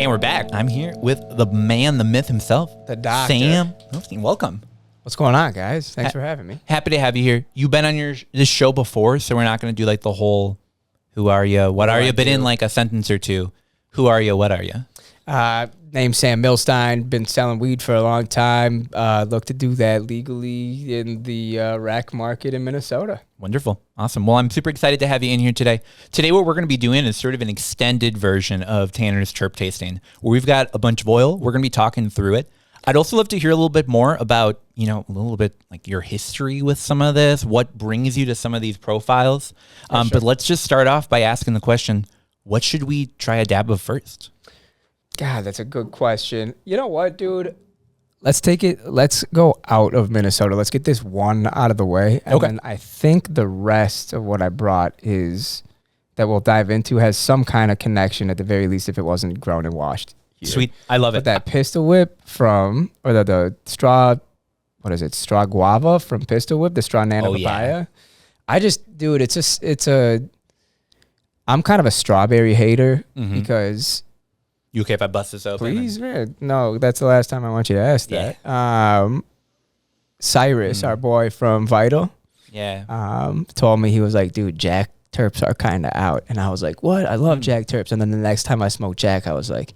And we're back. I'm here with the man, the myth himself, the doctor. Sam Milstein. Welcome. What's going on, guys? Thanks for having me. Happy to have you here. You've been on this show before, so we're not going to do like the whole who are you, what are you, but in like a sentence or two. Who are you, what are you? Name's Sam Milstein. Been selling weed for a long time. Look to do that legally in the rec market in Minnesota. Wonderful. Awesome. Well, I'm super excited to have you in here today. Today, what we're going to be doing is sort of an extended version of Tanner's Terp Tasting, where we've got a bunch of oil. We're going to be talking through it. I'd also love to hear a little bit more about, a little bit like your history with some of this, what brings you to some of these profiles. Sure. But let's just start off by asking the question, what should we try a dab of first? God, that's a good question. You know what, dude? Let's go out of Minnesota. Let's get this one out of the way. And then I think the rest of what I brought that we'll dive into has some kind of connection at the very least if it wasn't grown and washed here. Sweet. I love it. But that Pistol Whip the straw, straw guava from Pistol Whip, the straw nano papaya. Yeah. I'm kind of a strawberry hater because... You okay if I bust this open? Please, man. No, that's the last time I want you to ask that. Cyrus, our boy from Vital, told me, he was like, dude, Jack Terps are kind of out. And I was like, what? I love Jack Terps. And then the next time I smoked Jack, I was like,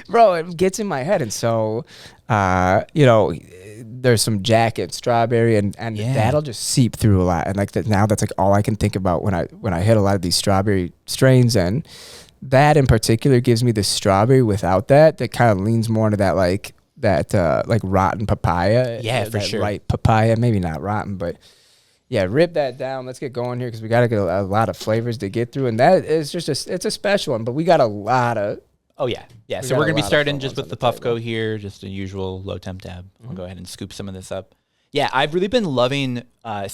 bro, it gets in my head. And so, there's some Jack and strawberry and that'll just seep through a lot. And like now that's like all I can think about when I hit a lot of these strawberry strains. And that in particular gives me the strawberry without that kind of leans more into that like rotten papaya. Yeah, for sure. Ripe papaya, maybe not rotten, but yeah, rip that down. Let's get going here because we got to get a lot of flavors to get through, and that is just it's a special one. But we got a lot of. Oh yeah. So we're gonna be starting just with the Puffco here, just a usual low temp dab. I'll go ahead and scoop some of this up. Yeah, I've really been loving banana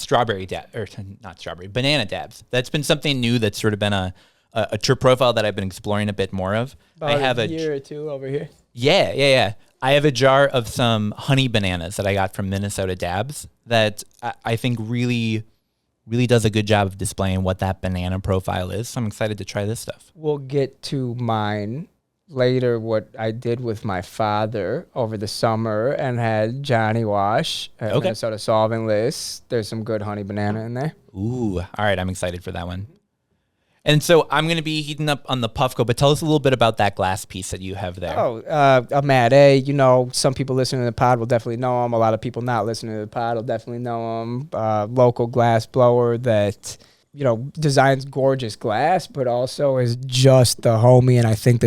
dabs. That's been something new that's sort of been a terp profile that I've been exploring a bit more of. I have a year or two over here. Yeah. I have a jar of some honey bananas that I got from Minnesota Dabs that I think really, really does a good job of displaying what that banana profile is. So I'm excited to try this stuff. We'll get to mine later, what I did with my father over the summer and had Johnny Wash at Minnesota Solving List. There's some good honey banana in there. Ooh, all right. I'm excited for that one. And so I'm going to be heating up on the Puffco, but tell us a little bit about that glass piece that you have there. A Mad A. Some people listening to the pod will definitely know him. A lot of people not listening to the pod will definitely know him. Local glass blower that, designs gorgeous glass, but also is just the homie. And I think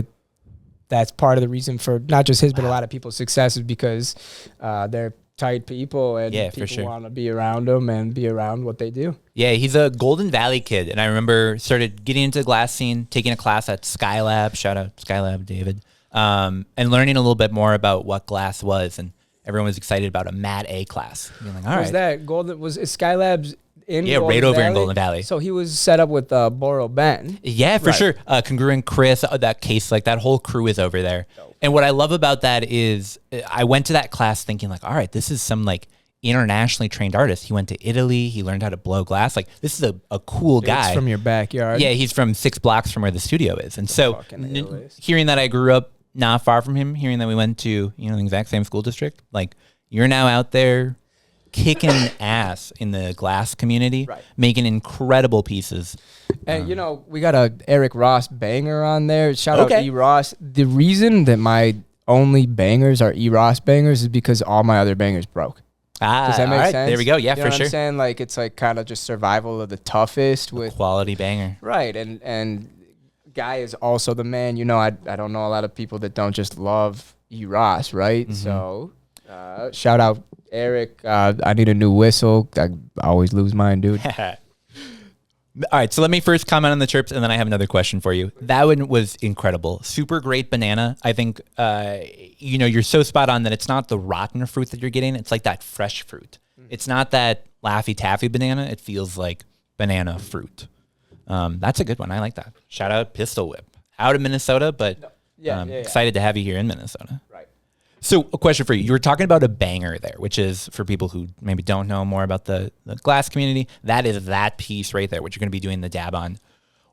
that's part of the reason for not just his, but a lot of people's success is because they're tight people and people want to be around them and be around what they do. Yeah, he's a Golden Valley kid. And I remember started getting into the glass scene, taking a class at Skylab, shout out Skylab, David, and learning a little bit more about what glass was. And everyone was excited about a Mad A class. Being like, all right. Was that Golden? Was Skylab's in Golden right over Valley? In Golden Valley. So he was set up with Boro Ben. Yeah, for sure. Congruent Chris, that case, like that whole crew is over there. Dope. And what I love about that is I went to that class thinking like, all right, this is some like internationally trained artist. He went to Italy. He learned how to blow glass. Like this is a cool guy. It's from your backyard. Yeah, he's from 6 blocks from where the studio is. And so hearing that I grew up not far from him, hearing that we went to, the exact same school district, like you're now out there kicking ass in the glass community, making incredible pieces. And we got a Eric Ross banger on there. Shout out E Ross. The reason that my only bangers are E Ross bangers is because all my other bangers broke. Does that make sense? There we go. Yeah, you know for what sure. I'm saying? Like it's like kind of just survival of the toughest with quality banger. Right. And Guy is also the man. I don't know a lot of people that don't just love E Ross, right? Mm-hmm. So shout out Eric. I need a new whistle. I always lose mine, dude. All right, so let me first comment on the terps, and then I have another question for you. That one was incredible. Super great banana. I think, you're so spot on that it's not the rotten fruit that you're getting. It's like that fresh fruit. It's not that Laffy Taffy banana. It feels like banana fruit. That's a good one. I like that. Shout out Pistol Whip. Out of Minnesota, but excited to have you here in Minnesota. Right. So a question for you. You were talking about a banger there, which is for people who maybe don't know more about the glass community. That is that piece right there, which you're going to be doing the dab on.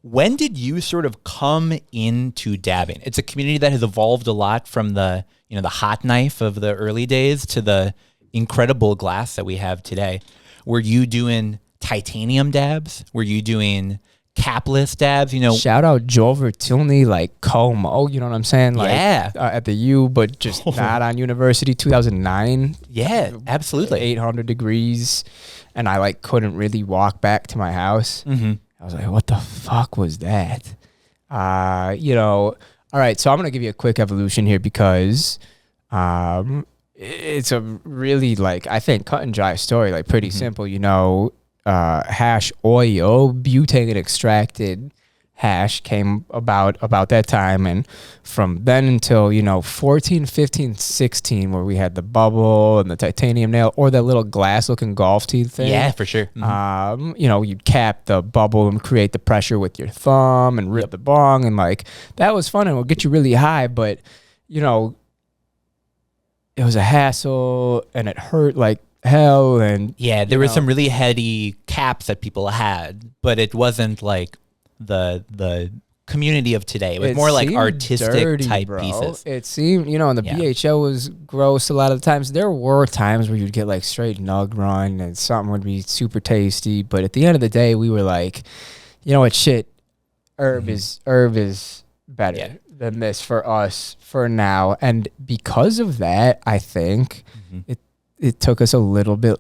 When did you sort of come into dabbing? It's a community that has evolved a lot from the, the hot knife of the early days to the incredible glass that we have today. Were you doing titanium dabs? Were you doing capless dabs? Shout out Joel Vertilny, like Como, you know what I'm saying? Like, Yeah. At the U, but just not on University, 2009. Yeah, absolutely. 800 degrees, and I like couldn't really walk back to my house. Mm-hmm. I was like, what the fuck was that? All right, so I'm going to give you a quick evolution here because it's a really, like, I think cut and dry story, like pretty simple, hash oil, butane extracted hash came about that time. And from then until, 14, 15, 16, where we had the bubble and the titanium nail or that little glass looking golf tee thing. Yeah, for sure. Mm-hmm. You'd cap the bubble and create the pressure with your thumb and rip the bong. And like, that was fun and it'll get you really high. But, it was a hassle and it hurt like hell. And yeah, there were some really heady caps that people had, but it wasn't like the community of today. It was more like artistic dirty, type bro. pieces. It seemed, and the BHO was gross a lot of the times. There were times where you'd get like straight nug run and something would be super tasty. But at the end of the day, we were like, you know what, shit, herb is better than this for us for now. And because of that, I think it took us a little bit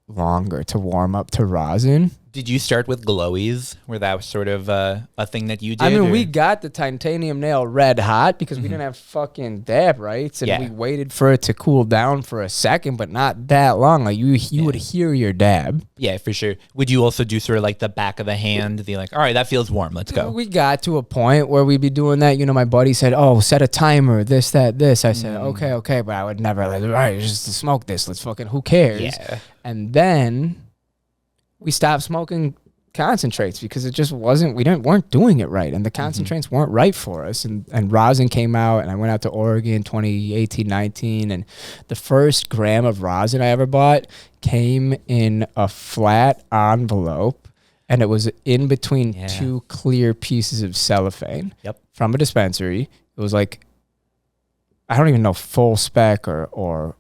longer to warm up to rosin. Did you start with glowies? Were that was sort of a thing that you did? I mean, we got the titanium nail red hot because we didn't have fucking dab rights, and we waited for it to cool down for a second, but not that long. Like you would hear your dab. Yeah, for sure. Would you also do sort of like the back of the hand, the like, all right, that feels warm, let's go? We got to a point where we'd be doing that. My buddy said, "Oh, set a timer, this, that, this." I said, "Okay," but I would never like, all right, just to smoke this. Let's fucking, who cares? Yeah. And then we stopped smoking concentrates because it just weren't doing it right, and the concentrates weren't right for us. And rosin came out, and I went out to Oregon 2018, 19, and the first gram of rosin I ever bought came in a flat envelope, and it was in between two clear pieces of cellophane from a dispensary. It was like, I don't even know full spec or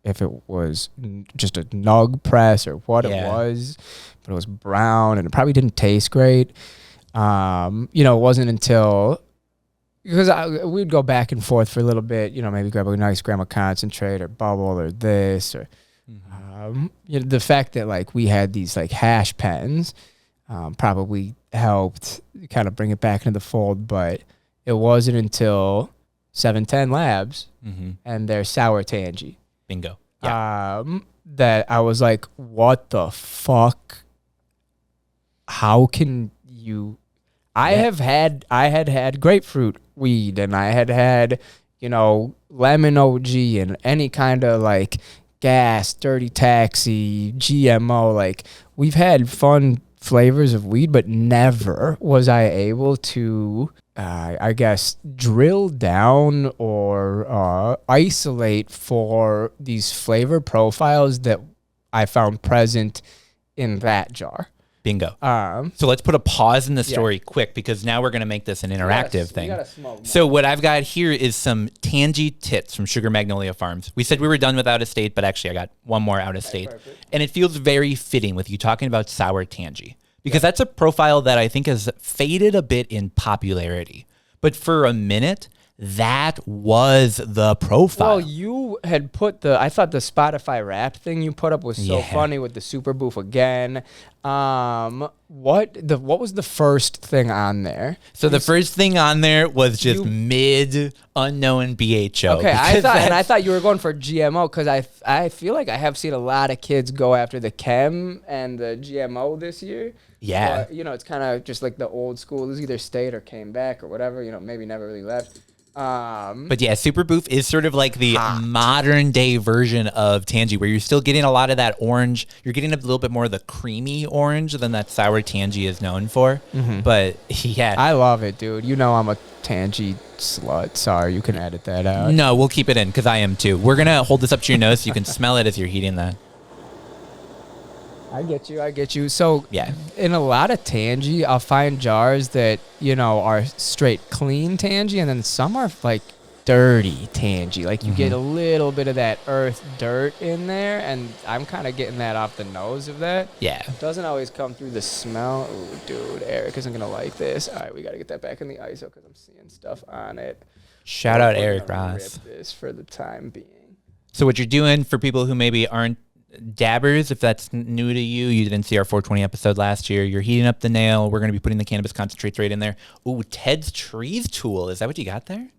if it was just a nug press or what it was, but it was brown and it probably didn't taste great. It wasn't until, because we'd go back and forth for a little bit, maybe grab a nice gram of concentrate or bubble or this, or the fact that like we had these like hash pens probably helped kind of bring it back into the fold, but it wasn't until 710 Labs and their sour tangy. Bingo. That I was like, what the fuck? How can you? I had grapefruit weed, and I had lemon OG and any kind of like gas, dirty taxi, GMO. Like, we've had fun flavors of weed, but never was I able to I guess drill down or isolate for these flavor profiles that I found present in that jar. Bingo. So let's put a pause in the story quick, because now we're going to make this an interactive thing. So what I've got here is some Tangy Tits from Sugar Magnolia Farms. We said we were done with out of state, but actually I got one more out of state. And it feels very fitting with you talking about sour tangy, because that's a profile that I think has faded a bit in popularity. But for a minute, that was the profile. Well, you had put I thought the Spotify rap thing you put up was so funny with the Super Boof again. What was the first thing on there? So the first thing on there was just mid unknown BHO. Okay, I thought you were going for GMO, because I feel like I have seen a lot of kids go after the chem and the GMO this year. Yeah. It's kind of just like the old school. It either stayed or came back or whatever. Maybe never really left. But yeah, Super Boof is sort of like the modern day version of Tangy, where you're still getting a lot of that orange. You're getting a little bit more of the creamy orange than that sour Tangy is known for. But yeah, I love it, dude. I'm a Tangy slut. Sorry, you can edit that out. No, we'll keep it in, because I am too. We're gonna hold this up to your nose so you can smell it as you're heating that. I get you. So Yeah. in a lot of tangy, I'll find jars that, are straight clean tangy, and then some are like dirty tangy. Like you get a little bit of that earth dirt in there, and I'm kind of getting that off the nose of that. Yeah. Doesn't always come through the smell. Ooh, dude, Eric isn't going to like this. All right, we got to get that back in the ISO because I'm seeing stuff on it. Shout out We're Eric gonna Ross. Rip this for the time being. So what you're doing for people who maybe aren't dabbers, if that's new to you, you didn't see our 420 episode last year, you're heating up the nail. We're going to be putting the cannabis concentrates right in there. Ooh, Ted's Trees tool. Is that what you got there?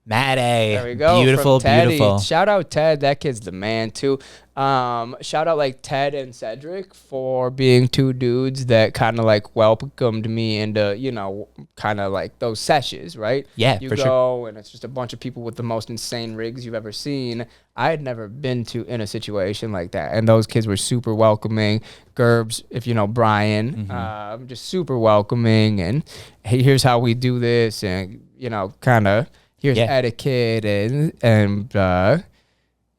Maddie. There we go. Beautiful, from Teddy. beautiful. Shout out Ted. That kid's the man too. Shout out like Ted and Cedric for being two dudes that kind of like welcomed me into, kind of like those sessions, right? Yeah, you for go sure. and it's just a bunch of people with the most insane rigs you've ever seen. I had never been in a situation like that. And those kids were super welcoming. Gerbs, if you know Brian, just super welcoming. And hey, here's how we do this. And, kind of. Here's etiquette and I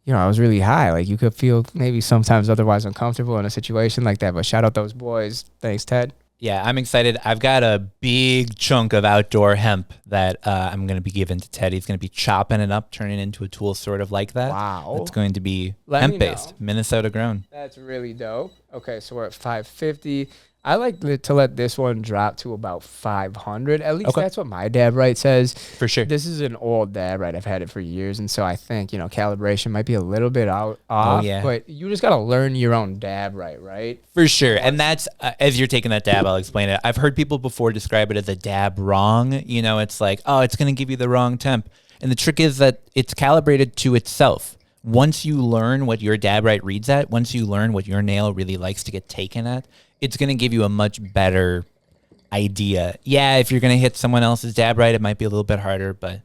was really high. Like you could feel maybe sometimes otherwise uncomfortable in a situation like that. But shout out those boys. Thanks, Ted. Yeah, I'm excited. I've got a big chunk of outdoor hemp that I'm going to be giving to Ted. He's going to be chopping it up, turning it into a tool sort of like that. Wow. It's going to be hemp-based, Minnesota grown. That's really dope. Okay, so we're at 550. I like to let this one drop to about 500. At least that's what my dab right says. For sure. This is an old dab right. I've had it for years. And so I think, calibration might be a little bit off. Yeah. But you just got to learn your own dab right? For sure. And that's, as you're taking that dab, I'll explain it. I've heard people before describe it as a dab wrong. It's like, oh, it's going to give you the wrong temp. And the trick is that it's calibrated to itself. Once you learn what your dab right reads at, once you learn what your nail really likes to get taken at, it's going to give you a much better idea. Yeah, if you're going to hit someone else's dab right, it might be a little bit harder, but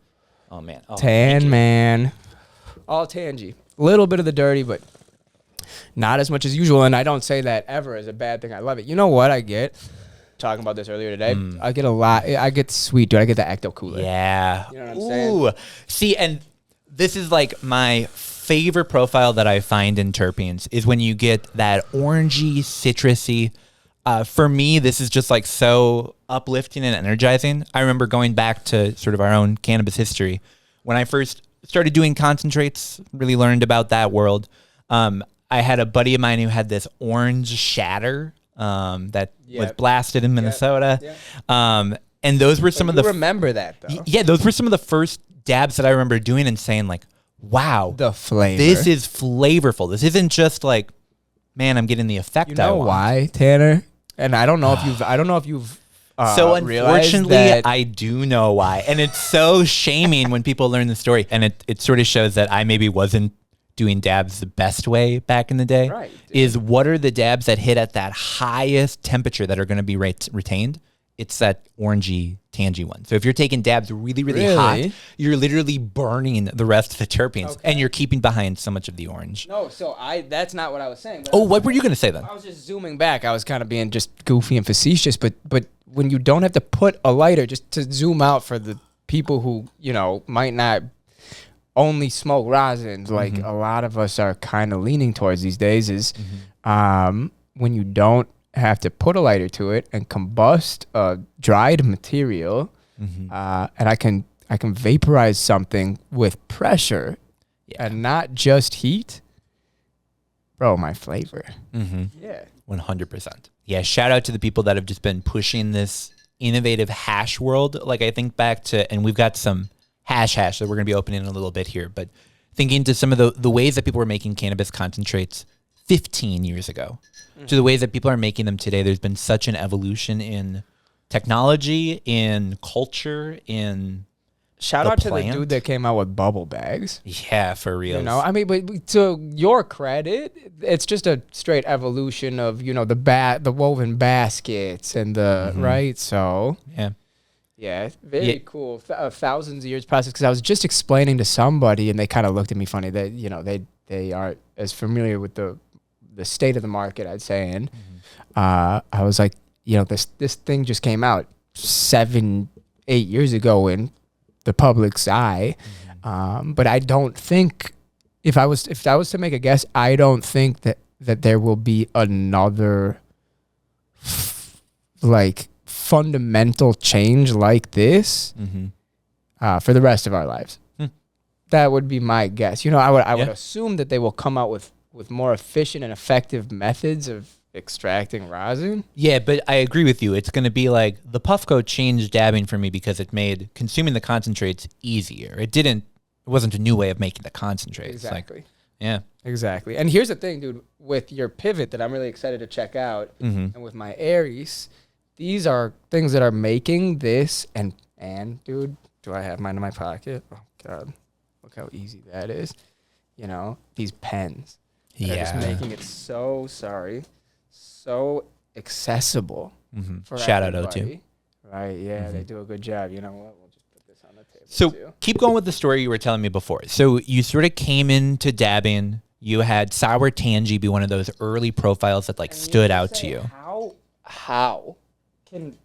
oh man. Oh, Tan man. All tangy. A little bit of the dirty, but not as much as usual. And I don't say that ever as a bad thing. I love it. You know what I get? Talking about this earlier today. I get a lot. I get sweet, dude. I get the Ecto Cooler. Yeah. You know what I'm saying? See, and this is like my favorite profile that I find in terpenes is when you get that orangey, citrusy. For me, this is just like so uplifting and energizing. I remember going back to sort of our own cannabis history. When I first started doing concentrates, really learned about that world. I had a buddy of mine who had this orange shatter that was blasted in Minnesota. And those were some of the... remember that, though. Yeah, those were some of the first dabs that I remember doing and saying like, wow, the flavor. This is flavorful. This isn't just like, man, I'm getting the effect I want. Why, Tanner? And I don't know if you've so unfortunately, I do know why. And it's so shaming when people learn the story. And it sort of shows that I maybe wasn't doing dabs the best way back in the day. Right. Is what are the dabs that hit at that highest temperature that are going to be retained? It's that orangey, tangy one. So if you're taking dabs really, really hot, you're literally burning the rest of the terpenes, and you're keeping behind so much of the orange. No, so that's not what I was saying. Oh, what were you going to say then? I was just zooming back. I was kind of being just goofy and facetious, but when you don't have to put a lighter, just to zoom out for the people who, might not only smoke rosins, like a lot of us are kind of leaning towards these days, is when you don't have to put a lighter to it and combust a dried material, and I can vaporize something with pressure and not just heat. Bro, my flavor. Yeah. 100%. Yeah, shout out to the people that have just been pushing this innovative hash world. Like I think back to, and we've got some hash that we're going to be opening in a little bit here, but thinking to some of the ways that people were making cannabis concentrates 15 years ago to the ways that people are making them today. There's been such an evolution in technology, in culture, in shout out to the dude that came out with bubble bags. Yeah, for real. I mean, but to your credit, it's just a straight evolution of, the woven baskets and the, right? So, yeah, very cool. Thousands of years process. Because I was just explaining to somebody and they kind of looked at me funny that, they aren't as familiar with the state of the market, I'd say. And I was like, this thing just came out 7-8 years ago in the public's eye. But I don't think, if I was to make a guess, I don't think that that there will be another like fundamental change like this for the rest of our lives. That would be my guess. You know, I would assume that they will come out with more efficient and effective methods of extracting rosin. Yeah, but I agree with you. It's going to be like the Puffco changed dabbing for me because it made consuming the concentrates easier. It wasn't a new way of making the concentrates. Exactly. Like, yeah. Exactly. And here's the thing, dude, with your pivot that I'm really excited to check out and with my Aries, these are things that are making this and dude, do I have mine in my pocket? Oh God. Look how easy that is. You know, these pens. They're just making it so accessible for Shout out everybody. O2. Right, yeah, they do a good job. You know what? We'll just put this on the table So too. keep going with the story you were telling me before. So you sort of came into dabbing. You had Sour Tangy be one of those early profiles that like stood out to you. How can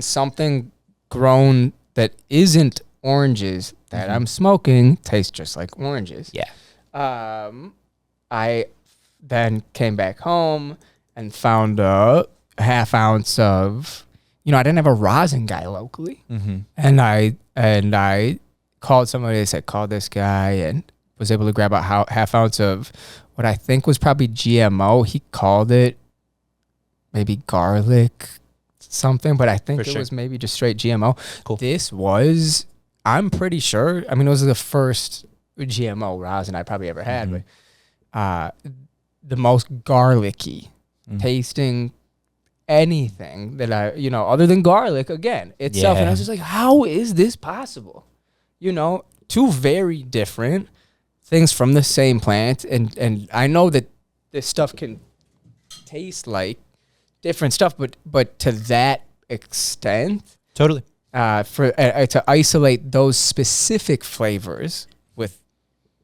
something grown that isn't oranges that I'm smoking taste just like oranges? Yeah. I then came back home and found a half ounce of, you know, I didn't have a rosin guy locally. And I called somebody. They said, call this guy, and was able to grab a half ounce of what I think was probably GMO. He called it maybe garlic something, but I think it was maybe just straight GMO. Cool. This was, I'm pretty sure, I mean, it was the first GMO rosin I probably ever had, but the most garlicky tasting anything that I, you know, other than garlic again itself. And I was just like, how is this possible? You know, two very different things from the same plant. And I know that this stuff can taste like different stuff, but to that extent, Totally. To isolate those specific flavors with,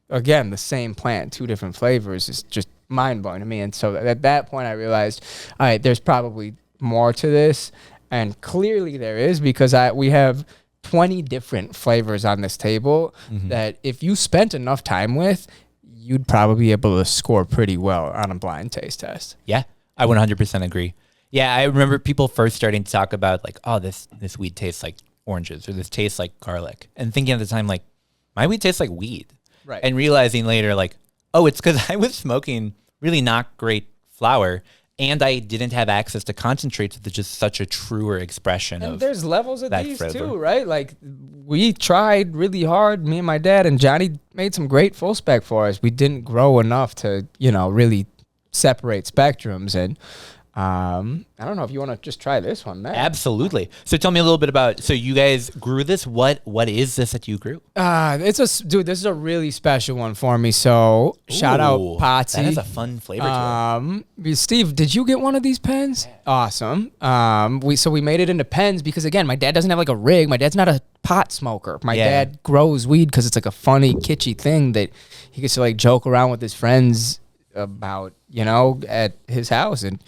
again, the same plant, two different flavors is just mind-blowing to me. And so at that point I realized, all right, there's probably more to this, and clearly there is, because we have 20 different flavors on this table that if you spent enough time with, you'd probably be able to score pretty well on a blind taste test. Yeah, I 100% agree. Yeah, I remember people first starting to talk about like, oh, this weed tastes like oranges, or this tastes like garlic, and thinking at the time like, my weed tastes like weed. Right. And realizing later like, oh, it's because I was smoking really not great flower, and I didn't have access to concentrates with just such a truer expression And of there's levels of that these flavor. too, right? Like, we tried really hard, me and my dad, and Johnny made some great full spec for us. We didn't grow enough to, you know, really separate spectrums. And I don't know if you want to just try this one next. Absolutely. So tell me a little bit about, so you guys grew this. What is this that you grew? This is a really special one for me. So shout out Potsy. That has a fun flavor to it. Steve, did you get one of these pens? Awesome. We made it into pens because, again, my dad doesn't have like a rig. My dad's not a pot smoker. My dad grows weed because it's like a funny, kitschy thing that he gets to like joke around with his friends about, you know, at his house. And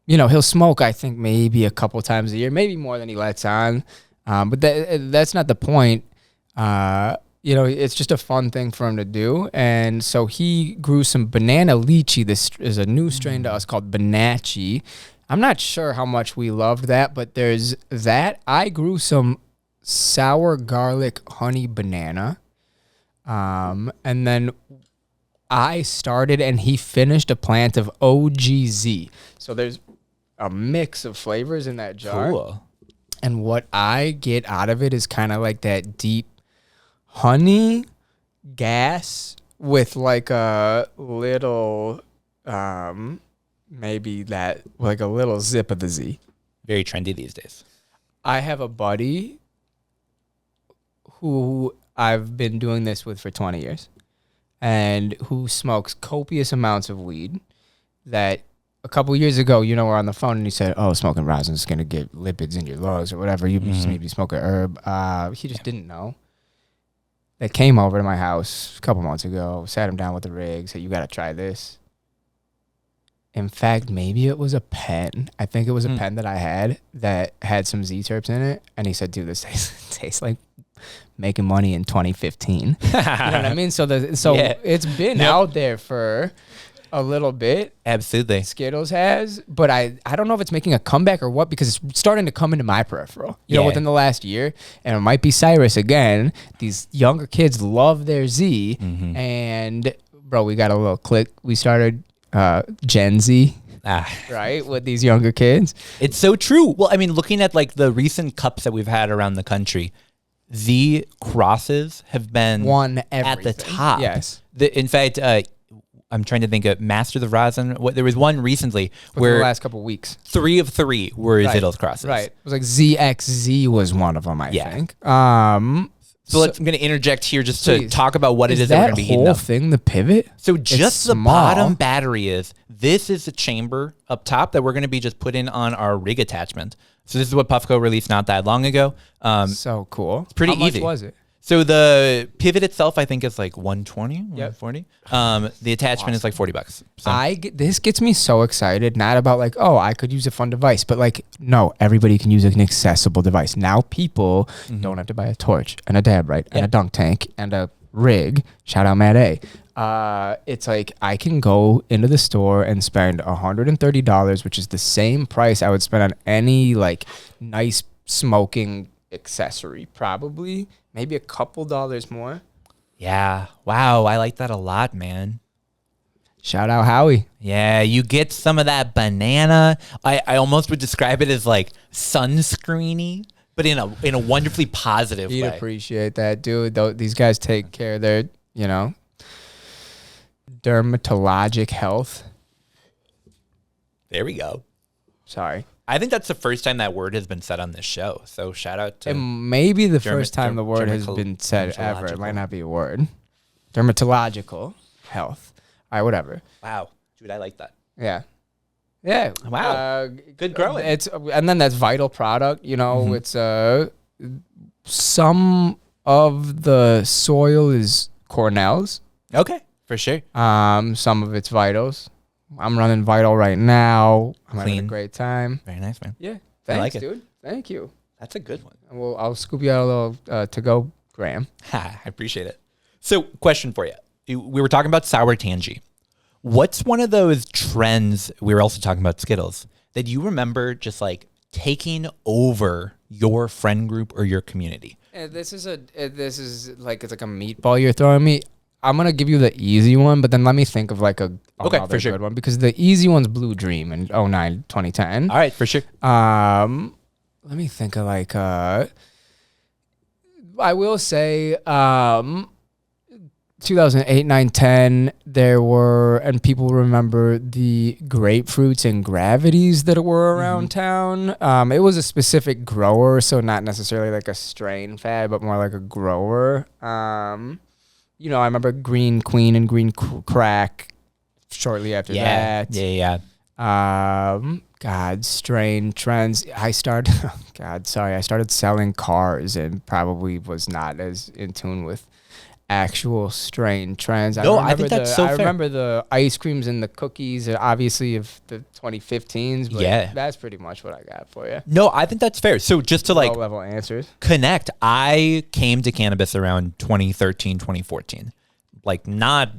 you know, he'll smoke, I think, maybe a couple times a year, maybe more than he lets on. But that's not the point. You know, it's just a fun thing for him to do. And so he grew some banana lychee. This is a new strain to us called Banachi. I'm not sure how much we loved that, but there's that. I grew some sour garlic honey banana. And then I started and he finished a plant of OGZ. So there's a mix of flavors in that jar. Cool. And what I get out of it is kind of like that deep honey gas with like a little, maybe that, like a little zip of the Z. Very trendy these days. I have a buddy who I've been doing this with for 20 years. And who smokes copious amounts of weed, that a couple years ago, you know, we're on the phone and he said, oh, smoking rosin is going to get lipids in your lungs or whatever. You just need to be smoking herb. He just didn't know. They came over to my house a couple months ago, sat him down with the rig, said, you got to try this. In fact, maybe it was a pen. I think it was a pen that I had that had some Z-terps in it. And he said, dude, this tastes like making money in 2015. You know what I mean? So it's been out there for a little bit. Absolutely. Skittles has, but I don't know if it's making a comeback or what, because it's starting to come into my peripheral, you know, within the last year. And it might be Cyrus again. These younger kids love their Z. And, bro, we got a little click. We started Gen Z. Right, with these younger kids. It's so true. Well, I mean, looking at like the recent cups that we've had around the country, the crosses have been Won at the top. Yes. In fact, I'm trying to think of Masters of Rosin. There was one recently where the last couple of weeks, 3 of 3 were Zittles crosses. Right. It was like ZXZ was one of them, I think. So I'm going to interject here just to talk about what it is that we're going to be heating whole up. thing, the pivot? So just the bottom battery this is a chamber up top that we're going to be just putting on our rig attachment. So this is what Puffco released not that long ago. So cool. It's pretty easy. How easy. much was it? So the pivot itself, I think, is like 120, 140. The attachment is like $40. So. This gets me so excited. Not about like, oh, I could use a fun device, but like, no, everybody can use an accessible device. Now people don't have to buy a torch and a dab right and a dunk tank and a rig. Shout out Matt A. It's like I can go into the store and spend $130, which is the same price I would spend on any like nice smoking accessory, probably. Maybe a couple dollars more. Yeah. Wow. I like that a lot, man. Shout out Howie. Yeah. You get some of that banana. I almost would describe it as like sunscreeny, but in a wonderfully positive way. You'd appreciate that, dude. These guys take care of their, you know, dermatologic health. There we go. Sorry. I think that's the first time that word has been said on this show. So shout out to... It may be the first time the word has been said ever. It might not be a word. Dermatological health. All right, whatever. Wow. Dude, I like that. Yeah. Yeah. Wow. Good growing. And then that's vital product. You know, it's some of the soil is Cornell's. Okay. For sure. Some of it's Vitals. I'm running Vital right now. I'm having a great time. Very nice, man. Yeah. Thanks, dude. Thank you. That's a good one. And I'll scoop you out a little to-go gram. I appreciate it. So, question for you. We were talking about sour tangy. What's one of those trends, we were also talking about Skittles, that you remember just like taking over your friend group or your community? This is like, it's like a meatball you're throwing me. I'm going to give you the easy one, but then let me think of like another for sure. good one, because the easy one's Blue Dream in 2009, 2010. All right, for sure. Let me think of like, I will say 2008, 9, 10, there were, and people remember the grapefruits and gravities that were around town. It was a specific grower, so not necessarily like a strain fad, but more like a grower. You know, I remember Green Queen and Green Crack shortly after that. Yeah. God, strain trends. I started selling cars and probably was not as in tune with actual strain trends. I think that's so fair. I remember the ice creams and the cookies, obviously, of the 2015s. But that's pretty much what I got for you. No, I think that's fair. So just to like low-level answers connect, I came to cannabis around 2013, 2014. Like not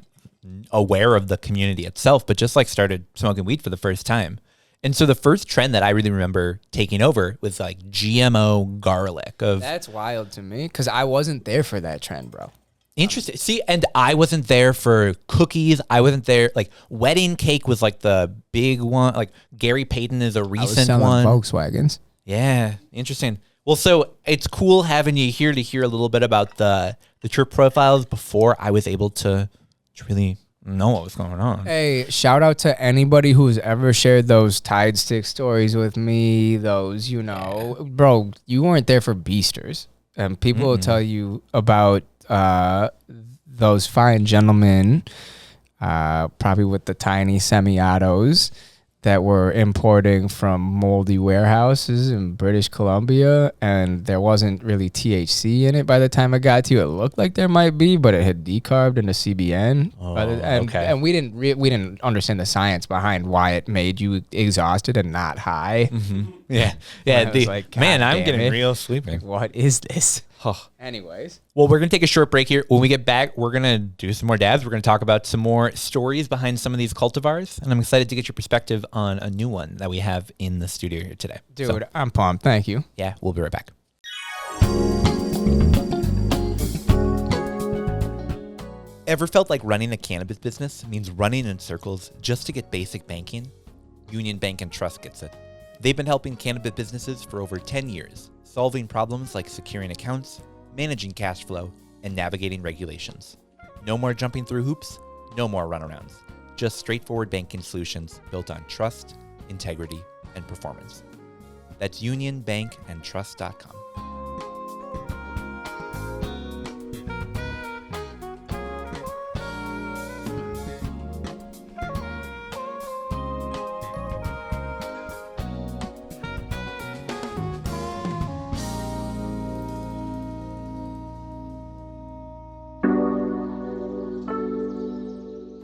aware of the community itself, but just like started smoking weed for the first time. And so the first trend that I really remember taking over was like GMO garlic. That's wild to me, because I wasn't there for that trend, bro. Interesting. See, and I wasn't there for cookies. I wasn't there. Like wedding cake was like the big one. Like Gary Payton is a recent one. Volkswagens. Yeah. Interesting. Well, so it's cool having you here to hear a little bit about the terp profiles before I was able to really know what was going on. Hey, shout out to anybody who's ever shared those Tide Stick stories with me. Those, you know, bro, you weren't there for Beasters. And people will tell you about those fine gentlemen, probably with the tiny semi-autos that were importing from moldy warehouses in British Columbia, and there wasn't really THC in it by the time it got to you. It looked like there might be, but it had decarbed into CBN. And we didn't understand the science behind why it made you exhausted and not high. Yeah. I was like, man, I'm damn getting it. real sleepy. What is this? Anyways. Well, we're going to take a short break here. When we get back, we're going to do some more dabs. We're going to talk about some more stories behind some of these cultivars. And I'm excited to get your perspective on a new one that we have in the studio here today. Dude, I'm pumped. Thank you. Yeah, we'll be right back. Ever felt like running a cannabis business means running in circles just to get basic banking? Union Bank and Trust gets it. They've been helping cannabis businesses for over 10 years, solving problems like securing accounts, managing cash flow, and navigating regulations. No more jumping through hoops, no more runarounds. Just straightforward banking solutions built on trust, integrity, and performance. That's unionbankandtrust.com.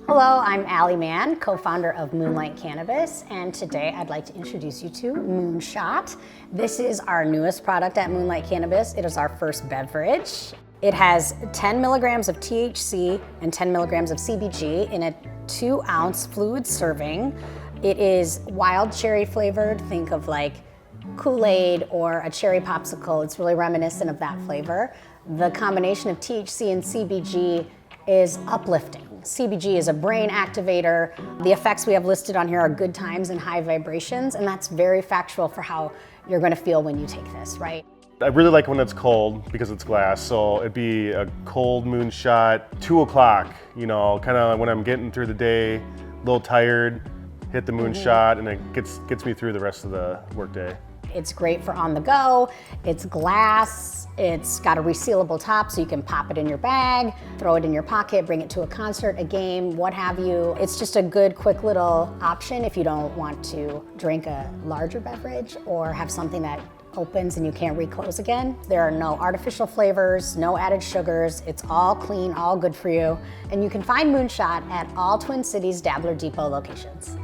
Hello, I'm Allie Mann, co-founder of Moonlight Cannabis, and today I'd like to introduce you to Moonshot. This is our newest product at Moonlight Cannabis. It is our first beverage. It has 10 milligrams of THC and 10 milligrams of CBG in a 2-ounce fluid serving. It is wild cherry flavored. Think of like Kool-Aid or a cherry popsicle. It's really reminiscent of that flavor. The combination of THC and CBG is uplifting. CBG is a brain activator. The effects we have listed on here are good times and high vibrations, and that's very factual for how you're going to feel when you take this, right? I really like when it's cold because it's glass, so it'd be a cold moonshot, 2 o'clock, you know, kind of when I'm getting through the day, a little tired, hit the moonshot, and it gets me through the rest of the workday. It's great for on the go. It's glass. It's got a resealable top so you can pop it in your bag, throw it in your pocket, bring it to a concert, a game, what have you. It's just a good, quick little option if you don't want to drink a larger beverage or have something that opens and you can't reclose again. There are no artificial flavors, no added sugars. It's all clean, all good for you. And you can find Moonshot at all Twin Cities Dabbler Depot locations.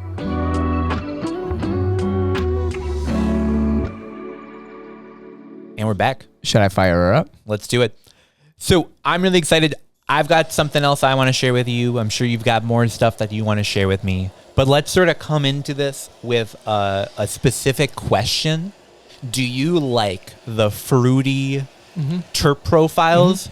And we're back. Should I fire her up? Let's do it. So I'm really excited. I've got something else I want to share with you. I'm sure you've got more stuff that you want to share with me. But let's sort of come into this with a specific question. Do you like the fruity terp profiles?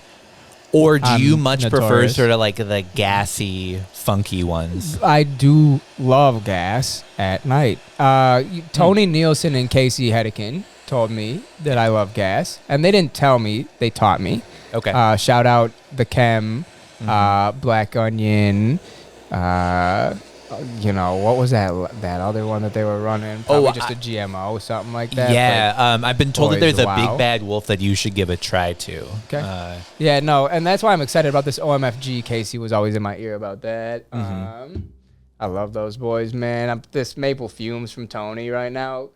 Or do you much prefer sort of like the gassy, funky ones? I do love gas at night. Tony Nielsen and Casey Hedekin told me that I love gas, and they didn't tell me, they taught me. Okay. Shout out the Chem, Black Onion, you know, what was that other one that they were running? Probably just a GMO, something like that. Yeah, I've been told that there's a wow. big bad wolf that you should give a try to. Okay. Yeah, no, and that's why I'm excited about this OMFG. Casey was always in my ear about that. I love those boys, man. This Maple Fumes from Tony right now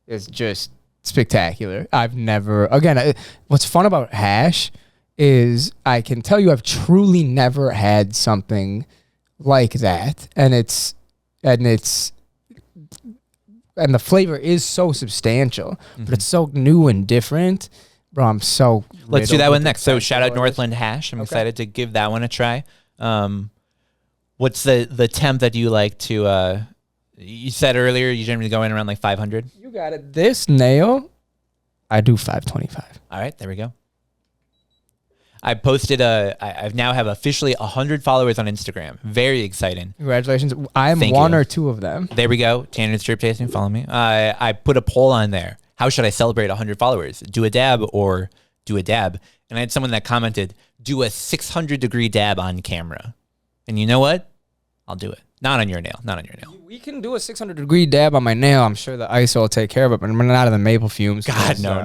is just spectacular. I've never, again, what's fun about hash is I can tell you I've truly never had something like that, and the flavor is so substantial, but it's so new and different. Bro, I'm so Let's do that one next. So shout out Northland Hash. I'm excited to give that one a try. What's the temp that you like to you said earlier you generally go in around like 500? You got it. This nail, I do 525. All right, there we go. I posted I now have officially 100 followers on Instagram. Very exciting. Congratulations. I'm Thank one you. or two of them. There we go. Tanner's Drip Tasting, follow me. I put a poll on there. How should I celebrate 100 followers? Do a dab or do a dab? And I had someone that commented, do a 600-degree dab on camera. And you know what? I'll do it. Not on your nail. Not on your nail. We can do a 600-degree dab on my nail. I'm sure the ISO will take care of it, but I'm not in the maple fumes. God, no.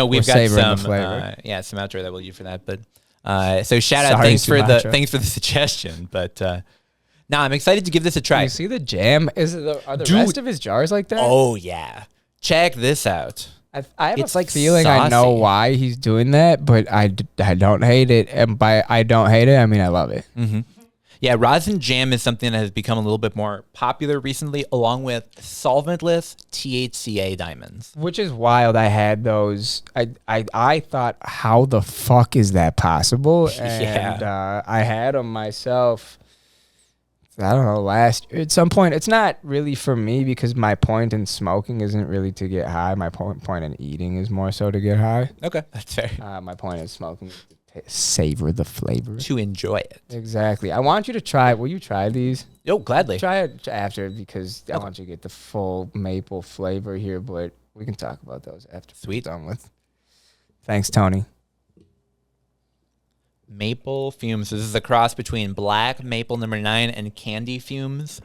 We've got some, some outro that we'll use for that. But so shout out, thanks for the suggestion. But no, I'm excited to give this a try. You see the jam? Are the rest of his jars like that? Oh yeah, check this out. I have It's a like feeling I know saucy. why he's doing that, but I don't hate it. And by I don't hate it, I mean I love it. Mm-hmm. Yeah, rosin jam is something that has become a little bit more popular recently, along with solventless THCA diamonds. Which is wild. I had those. I thought, how the fuck is that possible? And I had them myself. I don't know, last year at some point. It's not really for me because my point in smoking isn't really to get high. My point in eating is more so to get high. Okay, that's fair. My point in smoking is to savor the flavor. To enjoy it. Exactly. I want you to try. Will you try these? Oh, gladly. Try it after because I want you to get the full maple flavor here, but we can talk about those after Sweet. we're done with. Thanks, Tony. Maple fumes. This is a cross between black maple number 9 and candy fumes.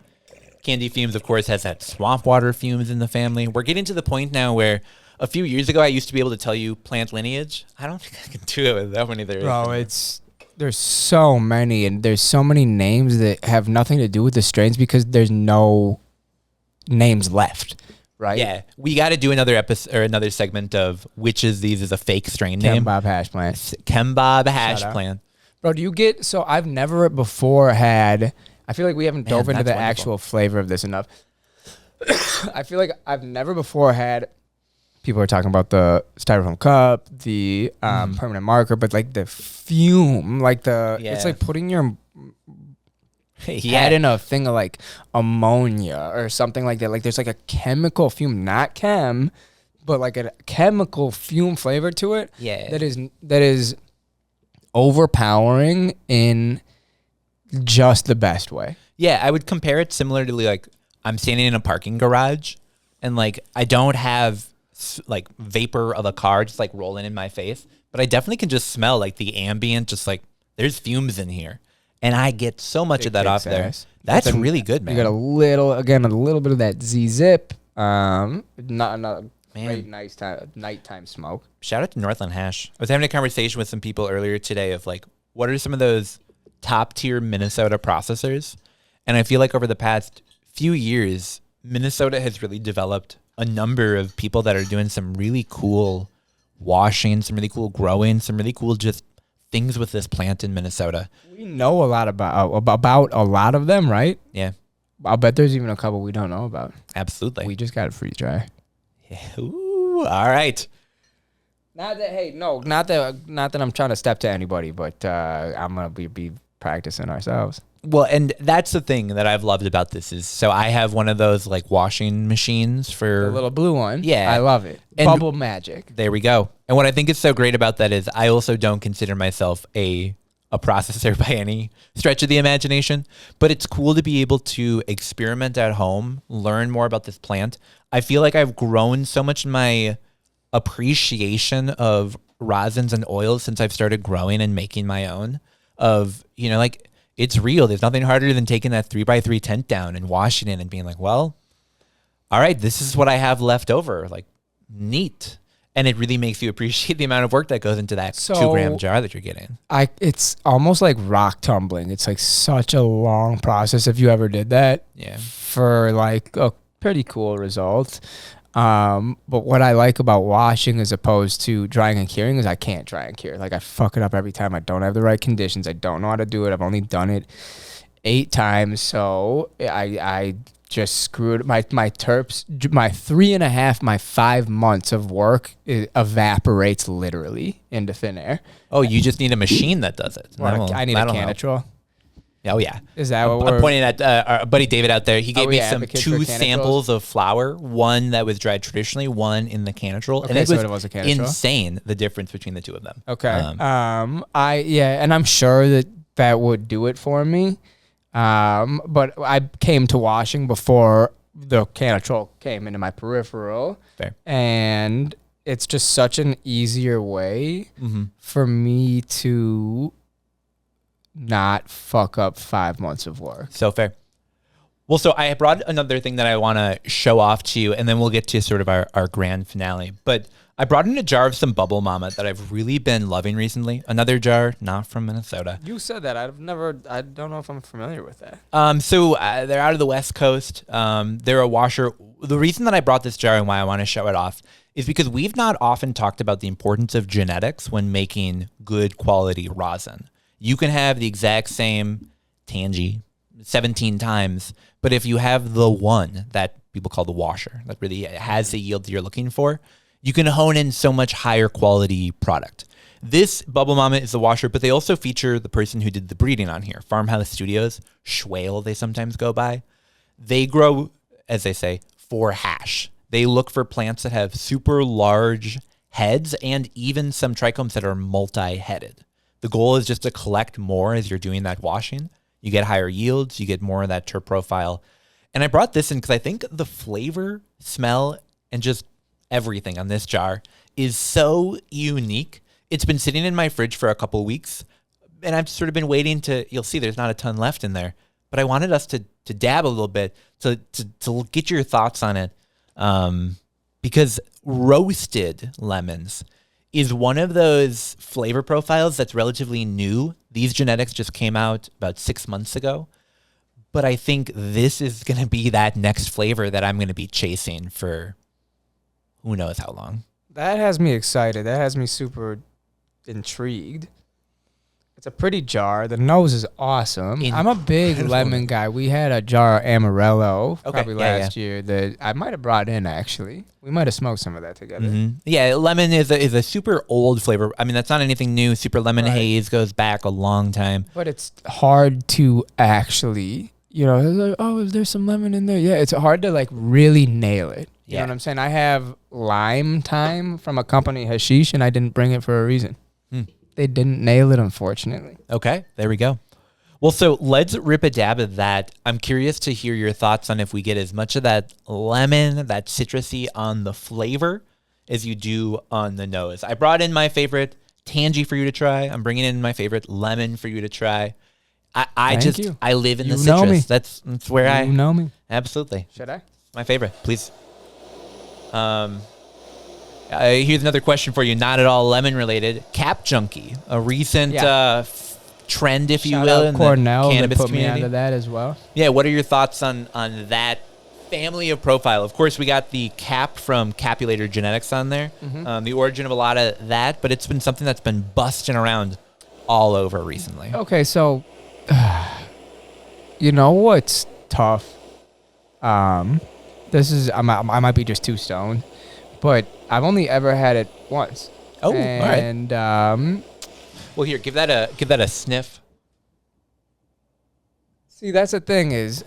Candy fumes, of course, has that swamp water fumes in the family. We're getting to the point now where a few years ago I used to be able to tell you plant lineage. I don't think I can do it with that many there is. Bro, there's so many, and there's so many names that have nothing to do with the strains because there's no names left, right? Yeah, we got to do another episode or another segment of which of these is a fake strain name. Bob hash plant. Kembob hash plant. Bro, do you get, so I've never before had, I feel like we haven't dove into the wonderful. actual flavor of this enough. I feel like I've never before had, people are talking about the styrofoam cup, the permanent marker, but like the fume, like it's like putting your head in a thing of like ammonia or something like that. Like there's like a chemical fume, not chem, but like a chemical fume flavor to it. Yeah. That is overpowering in just the best way. Yeah, I would compare it similar to like I'm standing in a parking garage and like I don't have like vapor of a car just like rolling in my face, but I definitely can just smell like the ambient, just like there's fumes in here. And I get so much of that off there. That's really good, man. You got a little bit of that Z-Zip. Not great nighttime smoke. Shout out to Northland Hash. I was having a conversation with some people earlier today of like, what are some of those top tier Minnesota processors? And I feel like over the past few years, Minnesota has really developed a number of people that are doing some really cool washing, some really cool growing, some really cool just things with this plant in Minnesota. We know a lot about a lot of them, right? Yeah. I'll bet there's even a couple we don't know about. Absolutely. We just got it freeze dry. Yeah. Ooh, all right. Not that I'm trying to step to anybody, but I'm gonna be practicing ourselves. Well, and that's the thing that I've loved about this is, so I have one of those like washing machines for The little blue one. Yeah. I love it. And Bubble magic. there we go. And what I think is so great about that is I also don't consider myself a processor by any stretch of the imagination, but it's cool to be able to experiment at home, learn more about this plant. I feel like I've grown so much in my appreciation of rosins and oils since I've started growing and making my own of, you know, like it's real. There's nothing harder than taking that 3x3 tent down and washing it and being like, well, all right, this is what I have left over. Like, neat. And it really makes you appreciate the amount of work that goes into that 2-gram jar that you're getting. It's almost like rock tumbling. It's like such a long process if you ever did that. Yeah. For like a pretty cool result. But what I like about washing as opposed to drying and curing is I can't dry and cure. Like I fuck it up every time. I don't have the right conditions. I don't know how to do it. I've only done it 8 times. So I just screwed my terps, my 3.5, my 5 months of work evaporates literally into thin air. Oh, you just need a machine that does it. I need a Canatrol. Oh, yeah. Is that what I'm pointing at our buddy David out there. He gave me some advocates 2 for samples of flour, one that was dried traditionally, one in the Canatrol. Okay, and it so was, it was a Canatrol? insane, the difference between the two of them. Okay. And I'm sure that would do it for me. But I came to washing before the Canatrol came into my peripheral. Fair. And it's just such an easier way for me to not fuck up 5 months of work. So fair. Well, so I brought another thing that I want to show off to you, and then we'll get to sort of our grand finale. But I brought in a jar of some Bubble Mama that I've really been loving recently. Another jar, not from Minnesota. You said that. I don't know if I'm familiar with that. So they're out of the West Coast. They're a washer. The reason that I brought this jar and why I want to show it off is because we've not often talked about the importance of genetics when making good quality rosin. You can have the exact same tangy 17 times. But if you have the one that people call the washer that really has the yield that you're looking for, you can hone in so much higher quality product. This Bubble Mama is the washer, but they also feature the person who did the breeding on here, Farmhouse Studios, Schwale they sometimes go by. They grow, as they say, for hash. They look for plants that have super large heads and even some trichomes that are multi-headed. The goal is just to collect more as you're doing that washing. You get higher yields, you get more of that terp profile. And I brought this in because I think the flavor, smell, and just everything on this jar is so unique. It's been sitting in my fridge for a couple of weeks, and I've sort of been waiting you'll see there's not a ton left in there, but I wanted us to dab a little bit to get your thoughts on it, because roasted lemons is one of those flavor profiles that's relatively new. These genetics just came out about 6 months ago, but I think this is going to be that next flavor that I'm going to be chasing for who knows how long. That has me excited. That has me super intrigued. It's a pretty jar. The nose is awesome. I'm a big lemon guy. We had a jar of Amarillo probably last year that I might have brought in, actually. We might have smoked some of that together. Mm-hmm. Yeah, lemon is a super old flavor. I mean, that's not anything new. Super lemon haze goes back a long time. But it's hard to actually, like, oh, there's some lemon in there. Yeah, it's hard to like really nail it. You know what I'm saying? I have lime thyme from a company, Hashish, and I didn't bring it for a reason. They didn't nail it, unfortunately. Okay, there we go. Well, so let's rip a dab of that. I'm curious to hear your thoughts on if we get as much of that lemon, that citrusy on the flavor as you do on the nose. I brought in my favorite tangy for you to try. I'm bringing in my favorite lemon for you to try. I live in the citrus. Me. That's where you know me. Absolutely. Should I? My favorite, please. Here's another question for you, not at all lemon related. Cap Junkie, a recent trend, if you will, in Cornell the cannabis put community. me onto that as well. Yeah, what are your thoughts on that family of profile? Of course, we got the cap from Capulator Genetics on there, the origin of a lot of that, but it's been something that's been busting around all over recently. Okay, so you know what's tough? This is I might be just too stoned, but I've only ever had it once. Oh, and, all right. Well, here, give that a sniff. See, that's the thing is,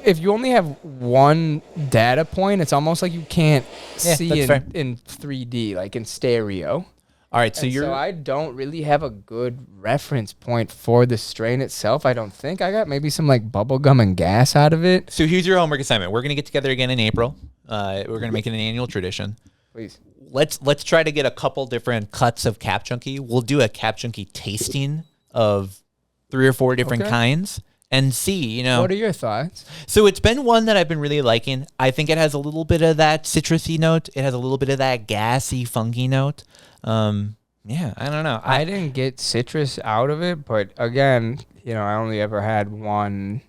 if you only have one data point, it's almost like you can't see in 3D, like in stereo. All right, so I don't really have a good reference point for the strain itself. I don't think I got maybe some like bubblegum and gas out of it. So here's your homework assignment. We're gonna get together again in April. We're gonna make it an annual tradition. Please. Let's try to get a couple different cuts of Cap Junkie. We'll do a Cap Junkie tasting of 3 or 4 different kinds and see, What are your thoughts? So it's been one that I've been really liking. I think it has a little bit of that citrusy note. It has a little bit of that gassy, funky note. Yeah, I don't know. I didn't get citrus out of it, but again, I only ever had one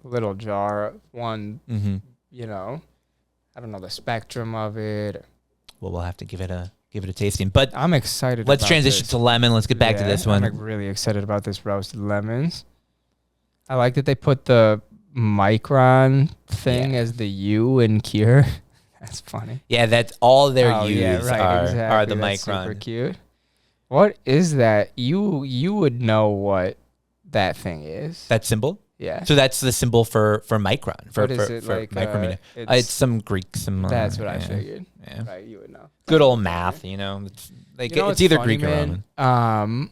little jar, one, I don't know the spectrum of it. Well, we'll have to give it a tasting. But I'm excited. Let's transition to lemon. Let's get back to this one. I'm really excited about this roasted lemons. I like that they put the micron thing as the U in cure. That's funny. Yeah, that's all their U's exactly. are the That's micron. Super cute. What is that? You would know what that thing is. That symbol? Yeah. So that's the symbol for micron. For, what is for, it for like? micrometer. It's some Greek symbol. That's what I figured. Yeah. Right, you would know. Good old math, It's like it's either funny, Greek or Roman.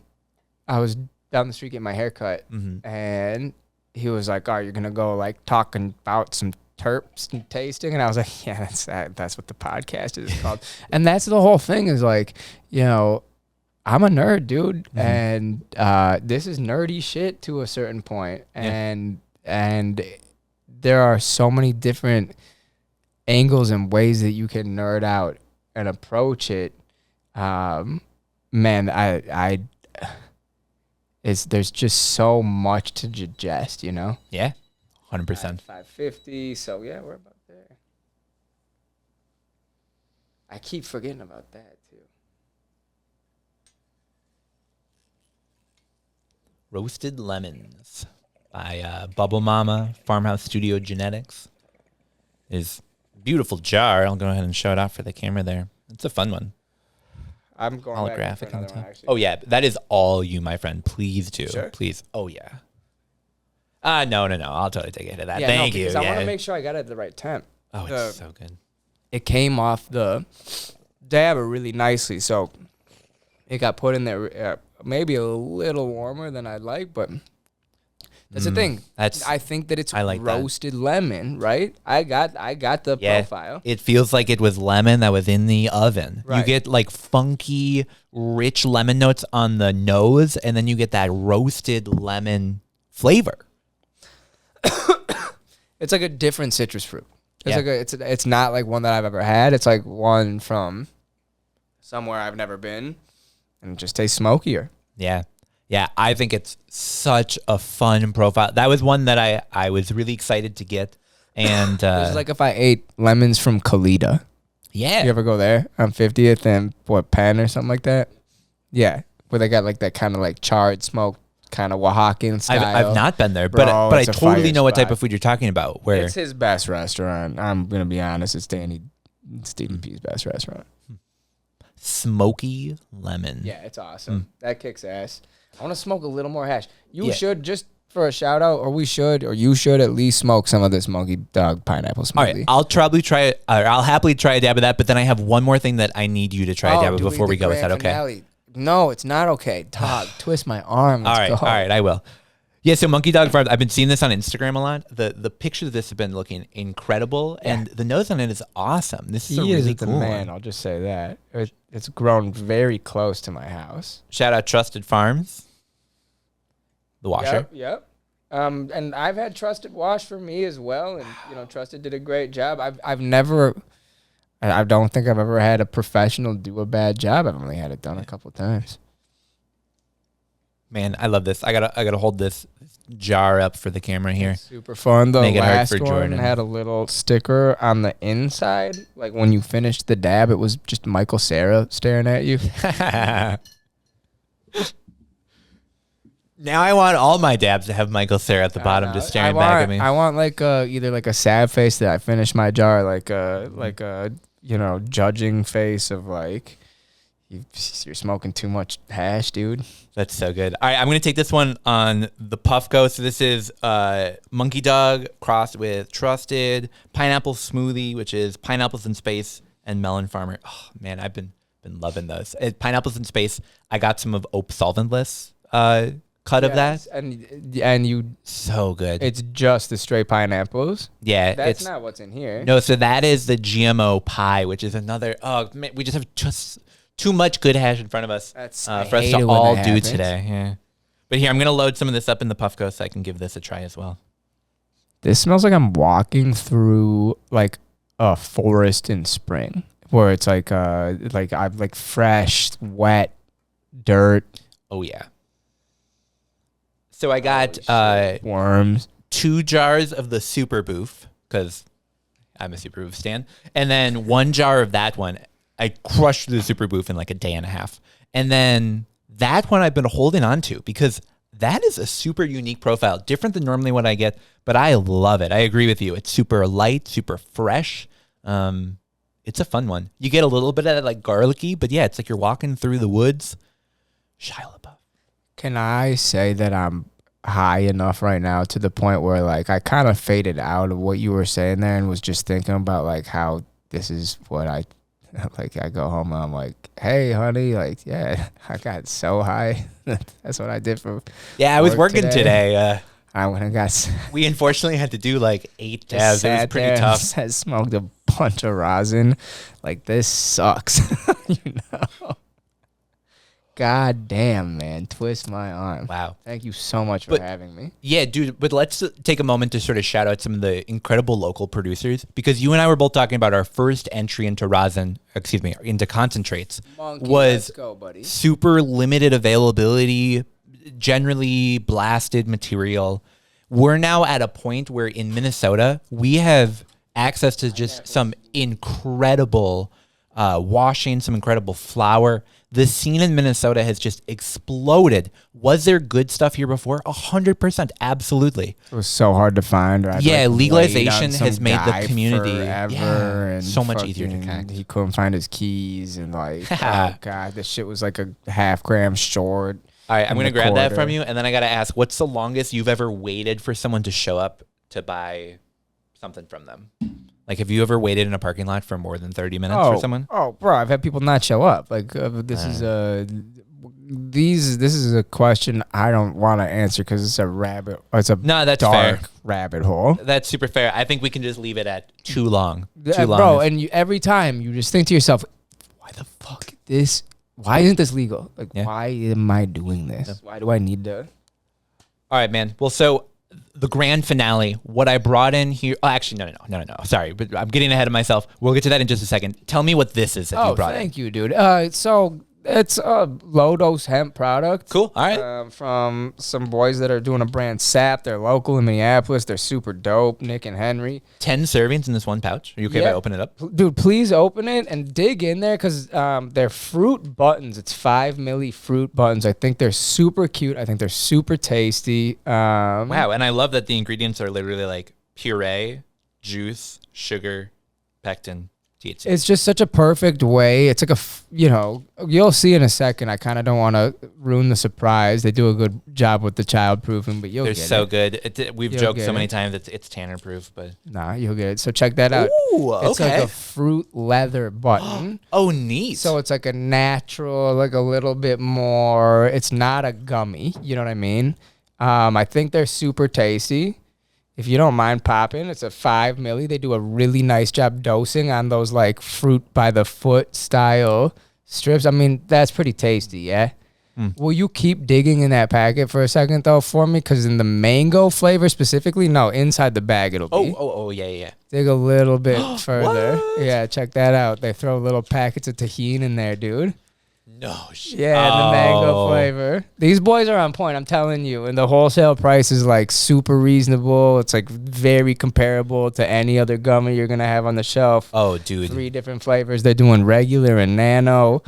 I was down the street getting my hair cut, and he was like, "Oh, you're gonna go like talking about some terps and tasting," and I was like, "Yeah, that's what the podcast is called." And that's the whole thing is like, I'm a nerd, dude, and this is nerdy shit to a certain point, and there are so many different angles and ways that you can nerd out and approach it. Man, there's just so much to digest, Yeah, 100%. 550. So yeah, we're about there. I keep forgetting about that too. Roasted Lemons by Bubble Mama Farmhouse Studio Genetics. Is beautiful jar. I'll go ahead and show it off for the camera there. It's a fun one. I'm going back for Holographic on another the one, top. actually. Oh yeah, that is all you, my friend. Please do. Sure. Please. Oh yeah. No. I'll totally take a hit of that. Yeah, Thank no, you. because Yeah. I want to make sure I got it at the right temp. Oh, it's so good. It came off the dabber really nicely, so it got put in there maybe a little warmer than I'd like, but that's the thing. I think that it's roasted lemon, right? I got the profile. It feels like it was lemon that was in the oven. Right. You get like funky, rich lemon notes on the nose, and then you get that roasted lemon flavor. It's like a different citrus fruit. It's Yeah. like it's not like one that I've ever had. It's like one from somewhere I've never been, and it just tastes smokier. Yeah. Yeah, I think it's such a fun profile. That was one that I was really excited to get. And It's like if I ate lemons from Kalita. yeah. You ever go there on 50th and Penn or something like that? Yeah, where they got like that kind of like charred smoke, kind of Oaxacan style. I've not been there, Bro, but I it's a totally fire know what type spot. of food you're talking about. Where It's his best restaurant. I'm gonna be honest. It's DDP's best restaurant. smoky lemon. Yeah, it's awesome. That kicks ass. I want to smoke a little more hash. You Yeah. should, just for a shout out, or you should at least smoke some of this Monkey Dog pineapple All smoothie. right, I'll probably try it. I'll happily try a dab of that, but then I have one more thing that I need you to try a dab of doing before the we go. Is grand that okay? finale. No, it's not okay. Dog, twist my arm. All Let's right, go. all right, I will. Yeah, so Monkey Dog Farms, I've been seeing this on Instagram a lot. The pictures of this have been looking incredible, and the nose on it is awesome. This is a He really is the cool man. one. I'll just say that. It's grown very close to my house. Shout out Trusted Farms, the washer. Yep. And I've had Trusted wash for me as well, and Trusted did a great job. I don't think I've ever had a professional do a bad job. I've only had it done a couple times. Man, I love this. I gotta hold this jar up for the camera here. Super fun. The Make it hard last for one Jordan. had a little sticker on the inside. Like when you finished the dab, it was just Michael Cera staring at you. Now I want all my dabs to have Michael Cera at the bottom, just staring back at me. I want like either like a sad face that I finished my jar, like a judging face of like you're smoking too much hash, dude. That's so good. All right, I'm going to take this one on the Puffco. So this is Monkey Dog crossed with Trusted, Pineapple Smoothie, which is Pineapples in Space, and Melon Farmer. Oh, man, I've been loving those. Pineapples in Space, I got some of Ope Solventless cut of that. And you, So good. it's just the straight pineapples. Yeah. That's not what's in here. No, so that is the GMO pie, which is another. Oh, man, we just have too much good hash in front of us That's- for I us hate to it when all that do happens. today. Yeah. But here, I'm going to load some of this up in the Puffco so I can give this a try as well. This smells like I'm walking through like a forest in spring, where it's like I've like fresh, wet dirt, Oh, yeah. So I got worms. 2 jars of the Super Boof, because I'm a Super Boof stan, and then 1 jar of that one. I crushed the Super Boof in like a day and a half. And then that one I've been holding on to because that is a super unique profile, different than normally what I get, but I love it. I agree with you. It's super light, super fresh. It's a fun one. You get a little bit of that like garlicky, but yeah, it's like you're walking through the woods. Shia LaBeouf. Can I say that I'm high enough right now to the point where like I kind of faded out of what you were saying there and was just thinking about like how this is what I like. I go home and I'm like, hey, honey, like, yeah, I got so high. That's what I did for. Yeah, I was work working today. I went and got. We unfortunately had to do like 8 dabs. It was sat pretty there tough. and smoked a bunch of rosin. Like, this sucks. God damn, man. Twist my arm. Wow. Thank you so much for But- having me. Yeah, dude, but let's take a moment to sort of shout out some of the incredible local producers because you and I were both talking about our first entry into into concentrates Monkey, was let's go, buddy. super limited availability, generally blasted material. We're now at a point where in Minnesota, we have access to just some incredible washing, some incredible flour. The scene in Minnesota has just exploded. Was there good stuff here before? 100%, absolutely. It was so hard to find. Or Yeah, like legalization some has made the community and so much easier to connect. He couldn't find his keys and like, oh god, this shit was like a half gram short. All right, I'm gonna grab that from you, and then I gotta ask, what's the longest you've ever waited for someone to show up to buy something from them? Like, have you ever waited in a parking lot for more than 30 minutes for someone? Oh, bro, I've had people not show up. Like, this is a question I don't want to answer because it's a That's dark fair. rabbit hole. That's super fair. I think we can just leave it at too long. Bro, and every time you just think to yourself, why the fuck why isn't this legal? Like, why am I doing this? Yeah. Why do I need to? All right, man. Well, so the grand finale, what I brought in here. Oh, actually, no. Sorry, but I'm getting ahead of myself. We'll get to that in just a second. Tell me what this is that you brought in. Thank you, dude. So it's a low-dose hemp product. Cool. All right. From some boys that are doing a brand SAP. They're local in Minneapolis. They're super dope. Nick and Henry. 10 servings in this one pouch. Are you okay if I open it up? Dude, please open it and dig in there because they're fruit buttons. It's 5 milli fruit buttons. I think they're super cute. I think they're super tasty. Wow. And I love that the ingredients are literally like puree, juice, sugar, pectin, THC. It's just such a perfect way. It's like you'll see in a second. I kind of don't want to ruin the surprise. They do a good job with the child proofing, but they're so good. We've joked so many times it's tanner proof, but nah, you'll get it. So check that out. Ooh, it's like a fruit leather button. Oh, neat. So it's like a natural, like a little bit more. It's not a gummy. You know what I mean? I think they're super tasty. If you don't mind popping, it's a 5 milli. They do a really nice job dosing on those like fruit by the foot style strips. I mean, that's pretty tasty, yeah? Will you keep digging in that packet for a second, though, for me? Because in the mango flavor specifically, no, inside the bag it'll be. Oh, yeah. Dig a little bit further. Yeah, check that out. They throw little packets of tahini in there, dude. No shit. Yeah, the mango flavor. These boys are on point, I'm telling you. And the wholesale price is like super reasonable. It's like very comparable to any other gummy you're going to have on the shelf. Oh, dude. 3 different flavors. They're doing regular and nano.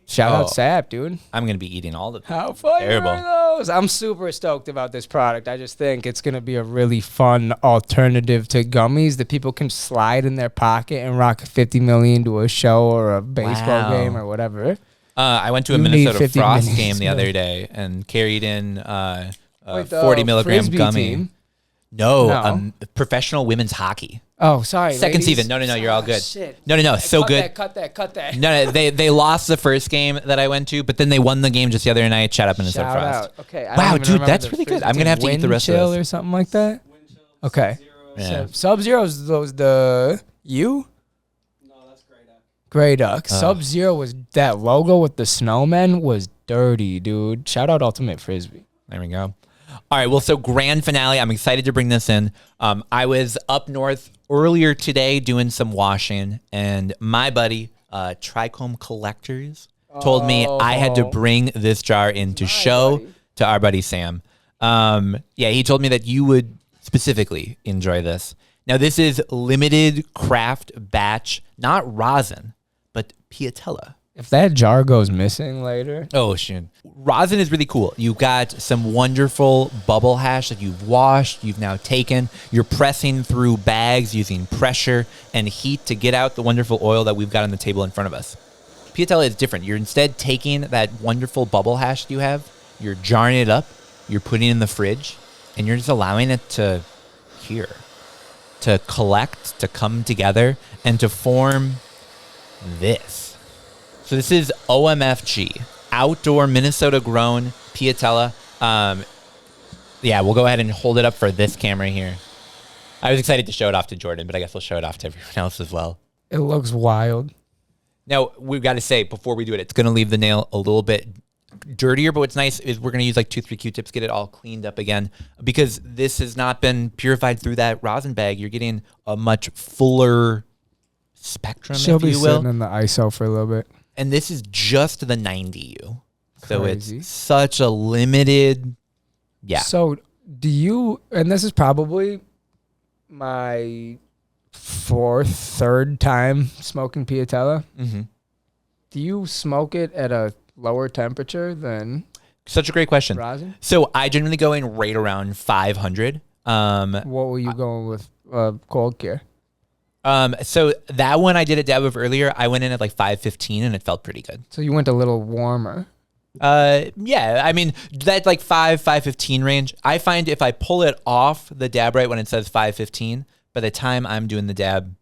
Shout out SAP, dude. I'm going to be eating all the How fire are those? I'm super stoked about this product. I just think it's going to be a really fun alternative to gummies that people can slide in their pocket and rock 50 million to a show or a baseball game or whatever. I went to a Minnesota Frost game the other day and carried in 40 milligram gummy. Team? No. Professional women's hockey. Oh, sorry. Second season. No, you're all good. Shit. No, so good. Cut that. No, they lost the first game that I went to, but then they won the game just the other night. Shout out Minnesota Frost. Okay. Wow, dude, that's really good. I'm going to have to eat the rest of this. Or something like that? Okay. Yeah. Sub-Zero was the U? Grey Duck. Sub-Zero was that logo with the snowman was dirty, dude. Shout out Ultimate Frisbee. There we go. All right, well, so grand finale. I'm excited to bring this in. I was up north earlier today doing some washing, and my buddy, Trichome Collectors, told me I had to bring this jar in to show to our buddy Sam. He told me that you would specifically enjoy this. Now, this is limited craft batch, not rosin, but piatella. If that jar goes missing later. Oh, shoot. Rosin is really cool. You've got some wonderful bubble hash that you've washed, you've now taken. You're pressing through bags using pressure and heat to get out the wonderful oil that we've got on the table in front of us. Piatella is different. You're instead taking that wonderful bubble hash you have, you're jarring it up, you're putting it in the fridge, and you're just allowing it to collect, to come together, and to form this. So this is OMFG, outdoor Minnesota grown piatella. We'll go ahead and hold it up for this camera here. I was excited to show it off to Jordan, but I guess we'll show it off to everyone else as well. It looks wild. Now, we've got to say, before we do it, it's going to leave the nail a little bit dirtier, but what's nice is we're going to use like 2-3 Q-tips, get it all cleaned up again, because this has not been purified through that rosin bag. You're getting a much fuller spectrum, She'll if you will. She'll be sitting in the ISO for a little bit. And this is just the 90U. So Crazy. It's such a limited, So do you, and this is probably my third time smoking piatella. Mm-hmm. Do you smoke it at a lower temperature than Such a great question. rosin? So I generally go in right around 500. What were you going with cold care? So that one I did a dab of earlier. I went in at like 515 and it felt pretty good. So you went a little warmer. Yeah, I mean that like 515 range. I find if I pull it off the dab right when it says 515, by the time I'm doing the dab,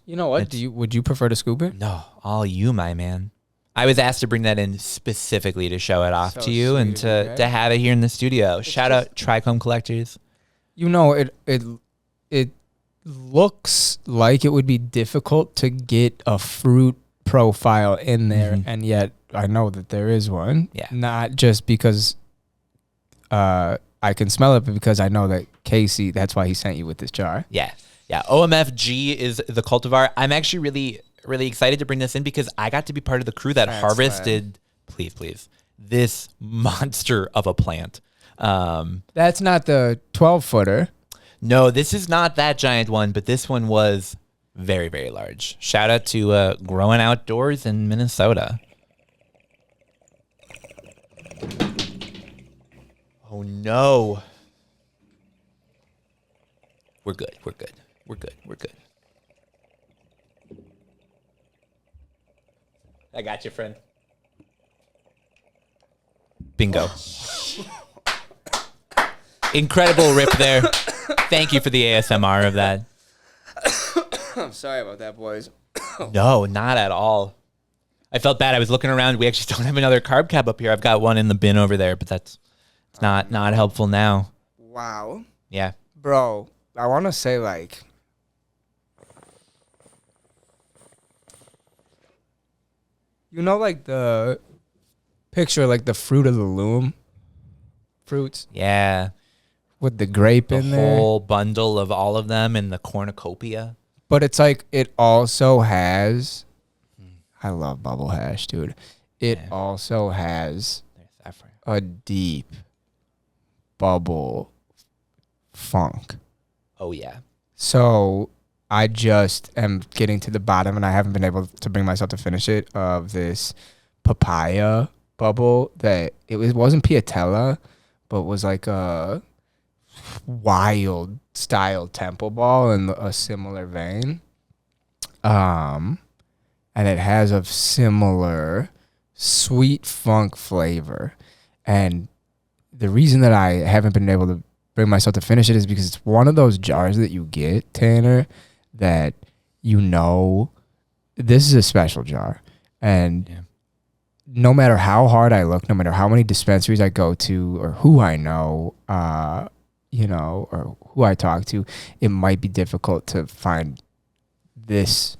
You know what? Would you prefer to scoop it? no, all you, my man. I was asked to bring that in specifically to show it off So to you and sweet of you, to have it here in the studio. Shout out Trichome Collectors. You know, it looks like it would be difficult to get a fruit profile in there, and yet I know that there is one. Yeah. Not just because I can smell it, but because I know that Casey, that's why he sent you with this jar. Yeah. Yeah. OMFG is the cultivar. I'm actually really excited to bring this in because I got to be part of the crew that harvested, please, this monster of a plant. That's not the 12-footer. No, this is not that giant one, but this one was very, very large. Shout out to Growing Outdoors in Minnesota. Oh, no. We're good. I got you, friend. Bingo. Incredible rip there. Thank you for the ASMR of that. I'm sorry about that, boys. No, not at all. I felt bad. I was looking around. We actually don't have another carb cap up here. I've got one in the bin over there, but it's not helpful now. Wow. Yeah. Bro, I want to say, like, you know, like the picture, like the fruit of the loom fruits Yeah. with the grape The in there. whole bundle of all of them in the cornucopia. But it's like it also has, I love bubble hash, dude. It also has There's saffron. a deep bubble funk. Oh, yeah. So I just am getting to the bottom, and I haven't been able to bring myself to finish it, of this papaya bubble that wasn't piatella, but was like a wild style temple ball in a similar vein. And it has a similar sweet funk flavor. And the reason that I haven't been able to bring myself to finish it is because it's one of those jars that you get, Tanner, that you know this is a special jar. And no matter how hard I look, no matter how many dispensaries I go to or who I know, or who I talk to, it might be difficult to find this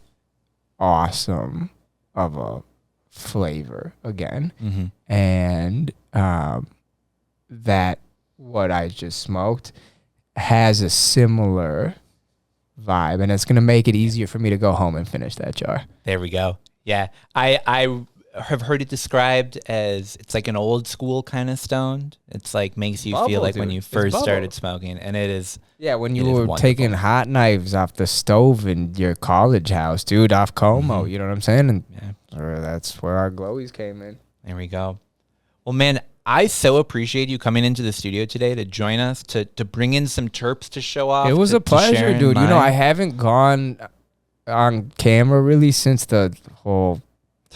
awesome of a flavor again. And that what I just smoked has a similar vibe, and it's going to make it easier for me to go home and finish that jar. There we go. Yeah. I have heard it described as it's like an old school kind of stoned. It's like makes you Bubble, feel like when dude. you It's first bubble. started smoking, and it is. Yeah, when It you is were wonderful. taking hot knives off the stove in your college house, dude, off Como, you know what I'm saying? And that's where our glowies came in. There we go. Well, man, I so appreciate you coming into the studio today to join us, to bring in some terps to show off. It was to- a to share pleasure, in dude. You know, mine. I haven't gone on camera really since the whole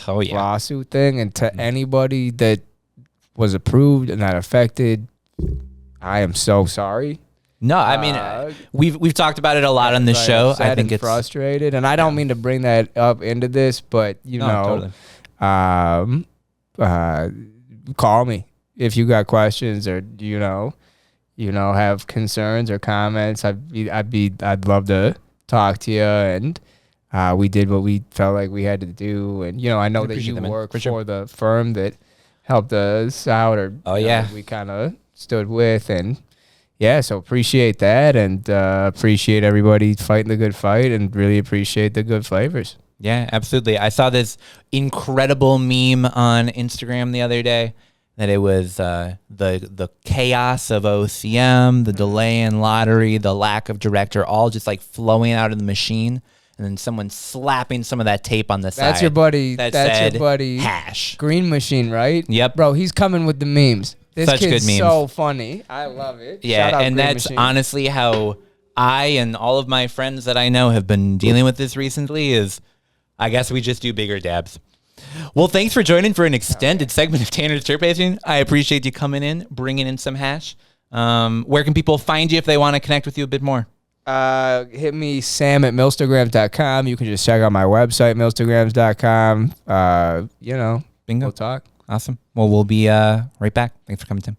Oh, yeah. lawsuit thing, and to anybody that was approved and that affected, I am so sorry. No, I mean, we've talked about it a lot on this show. I think it's frustrated, and I don't mean to bring that up into this, but totally. Call me if you got questions or have concerns or comments. I'd love to talk to you, and we did what we felt like we had to do, and I know that appreciate you that, man. work For for sure. the firm that helped us out, or yeah. we kind of stood with, and so appreciate that, and appreciate everybody fighting the good fight, and really appreciate the good flavors. Yeah, absolutely. I saw this incredible meme on Instagram the other day that it was the chaos of OCM, the delay in lottery, the lack of director, all just like flowing out of the machine. and then someone slapping some of that tape on the side. That's your buddy. That That's said your buddy. hash. Green Machine, right? Yep. Bro, he's coming with the memes. This Such kid's good memes. so funny. I love it. Yeah, Shout out and Green that's Machine. honestly how I and all of my friends that I know have been dealing with this recently is I guess we just do bigger dabs. Well, thanks for joining for an extended segment of Tanner's Terp Pasting. I appreciate you coming in, bringing in some hash. Where can people find you if they want to connect with you a bit more? Hit me, Sam at Milstagrams.com. You can just check out my website, Milstagrams.com. Bingo. We'll talk. Awesome. Well, we'll be right back. Thanks for coming, Tim.